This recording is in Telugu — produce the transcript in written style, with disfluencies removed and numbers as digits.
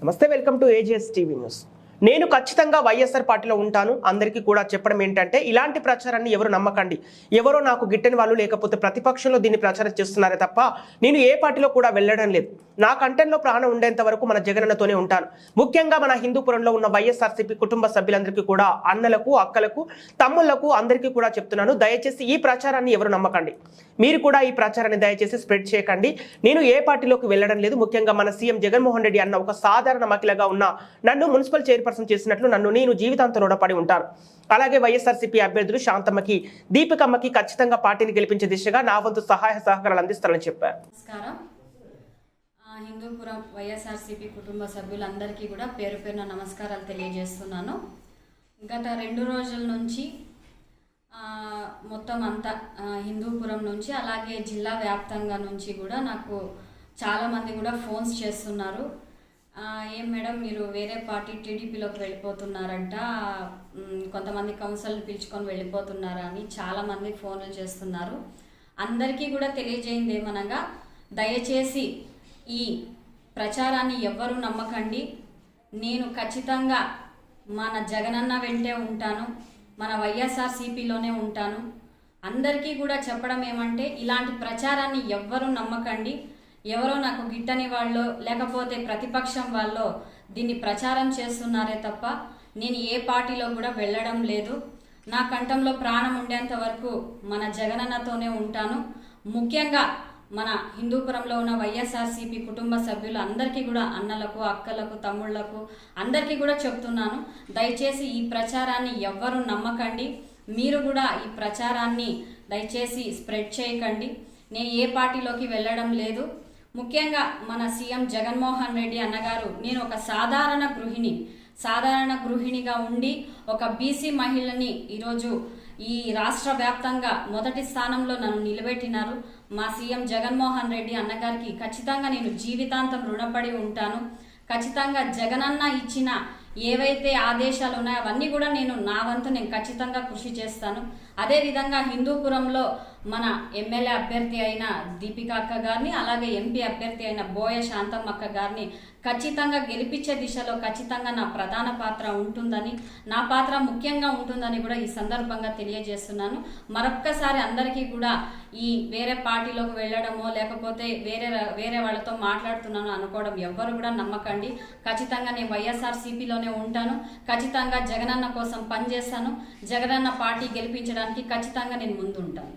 నమస్తే, welcome to AGS TV news. నేను ఖచ్చితంగా వైఎస్ఆర్ పార్టీలో ఉంటాను. అందరికీ కూడా చెప్పడం ఏంటంటే, ఇలాంటి ప్రచారాన్ని ఎవరు నమ్మకండి. ఎవరో నాకు గిట్టని వాళ్ళు లేకపోతే ప్రతిపక్షంలో దీన్ని ప్రచారం చేస్తున్నారే తప్ప నేను ఏ పార్టీలో కూడా వెళ్ళడం లేదు. నా కంటెంట్లో ప్రాణం ఉండేంత వరకు మన జగనన్నతోనే ఉంటాను. ముఖ్యంగా మన హిందూపురంలో ఉన్న వైఎస్ఆర్సీపీ కుటుంబ సభ్యులందరికీ కూడా, అన్నలకు, అక్కలకు, తమ్ముళ్లకు అందరికీ కూడా చెప్తున్నాను, దయచేసి ఈ ప్రచారాన్ని ఎవరు నమ్మకండి. మీరు కూడా ఈ ప్రచారాన్ని దయచేసి స్ప్రెడ్ చేయకండి. నేను ఏ పార్టీలోకి వెళ్ళడం లేదు. ముఖ్యంగా మన సీఎం జగన్మోహన్ రెడ్డి అన్న ఒక సాధారణ మహిళగా ఉన్న నన్ను మున్సిపల్ చైర్పర్సన్ చేసినట్లు నేను జీవితాంతం రుణపడి ఉంటాను. అలాగే వైఎస్ఆర్సీపీ అభ్యర్థులు శాంతమ్మకి, దీపికమ్మకి ఖచ్చితంగా పార్టీని గెలిపించే దిశగా నా వంతు సహాయ సహకారాలు అందిస్తారని చెప్పారు. హిందూపురం వైఎస్ఆర్సీపీ కుటుంబ సభ్యులందరికీ కూడా పేరు పేరున నమస్కారాలు తెలియజేస్తున్నాను. గత 2 రోజుల నుంచి మొత్తం అంతా హిందూపురం నుంచి అలాగే జిల్లా వ్యాప్తంగా నుంచి కూడా నాకు చాలామంది కూడా ఫోన్స్ చేస్తున్నారు. ఏం మేడం, మీరు వేరే పార్టీ టీడీపీలోకి వెళ్ళిపోతున్నారంట, కొంతమంది కౌన్సిల్ పిలుచుకొని వెళ్ళిపోతున్నారా అని చాలామంది ఫోన్లు చేస్తున్నారు. అందరికీ కూడా తెలియజేయింది ఏమనగా, దయచేసి ఈ ప్రచారాన్ని ఎవ్వరూ నమ్మకండి. నేను ఖచ్చితంగా మన జగనన్న వెంటే ఉంటాను, మన వైఎస్ఆర్సీపీలోనే ఉంటాను. అందరికీ కూడా చెప్పడం ఏమంటే, ఇలాంటి ప్రచారాన్ని ఎవ్వరూ నమ్మకండి. ఎవరో నాకు గిట్టని వాళ్ళు లేకపోతే ప్రతిపక్షం వాళ్ళు దీన్ని ప్రచారం చేస్తున్నారే తప్ప నేను ఏ పార్టీలో కూడా వెళ్ళడం లేదు. నా కంఠంలో ప్రాణం ఉండేంత వరకు మన జగనన్నతోనే ఉంటాను. ముఖ్యంగా మన హిందూపురంలో ఉన్న వైఎస్ఆర్సీపీ కుటుంబ సభ్యులు అందరికీ కూడా, అన్నలకు, అక్కలకు, తమ్ముళ్లకు అందరికీ కూడా చెప్తున్నాను, దయచేసి ఈ ప్రచారాన్ని ఎవ్వరూ నమ్మకండి. మీరు కూడా ఈ ప్రచారాన్ని దయచేసి స్ప్రెడ్ చేయకండి. నేను ఏ పార్టీలోకి వెళ్ళడం లేదు. ముఖ్యంగా మన సీఎం జగన్మోహన్ రెడ్డి అన్నగారు, నేను ఒక సాధారణ గృహిణిగా ఉండి ఒక బీసీ మహిళని ఈరోజు ఈ రాష్ట్ర వ్యాప్తంగా మొదటి స్థానంలో నన్ను నిలబెట్టినారు. మా సీఎం జగన్మోహన్ రెడ్డి అన్నగారికి ఖచ్చితంగా నేను జీవితాంతం రుణపడి ఉంటాను. ఖచ్చితంగా జగనన్న ఇచ్చిన ఏవైతే ఆదేశాలు ఉన్నాయో అవన్నీ కూడా నా వంతు నేను ఖచ్చితంగా కృషి చేస్తాను. అదేవిధంగా హిందూపురంలో మన ఎమ్మెల్యే అభ్యర్థి అయిన దీపిక అక్క గారిని, అలాగే ఎంపీ అభ్యర్థి అయిన బోయ శాంతమ్మ అక్క గారిని ఖచ్చితంగా గెలిపించే దిశలో ఖచ్చితంగా నా ప్రధాన పాత్ర ఉంటుందని, నా పాత్ర ముఖ్యంగా ఉంటుందని కూడా ఈ సందర్భంగా తెలియజేస్తున్నాను. మరొక్కసారి అందరికీ కూడా ఈ వేరే పార్టీలోకి వెళ్ళడమో లేకపోతే వేరే వాళ్ళతో మాట్లాడుతున్నాను అనుకోవడం ఎవ్వరు కూడా నమ్మకండి. ఖచ్చితంగా నేను వైఎస్ఆర్సీపీలోనే ఉంటాను. ఖచ్చితంగా జగనన్న కోసం పనిచేస్తాను. జగనన్న పార్టీ గెలిపించడానికి ఖచ్చితంగా నేను ముందు ఉంటాను.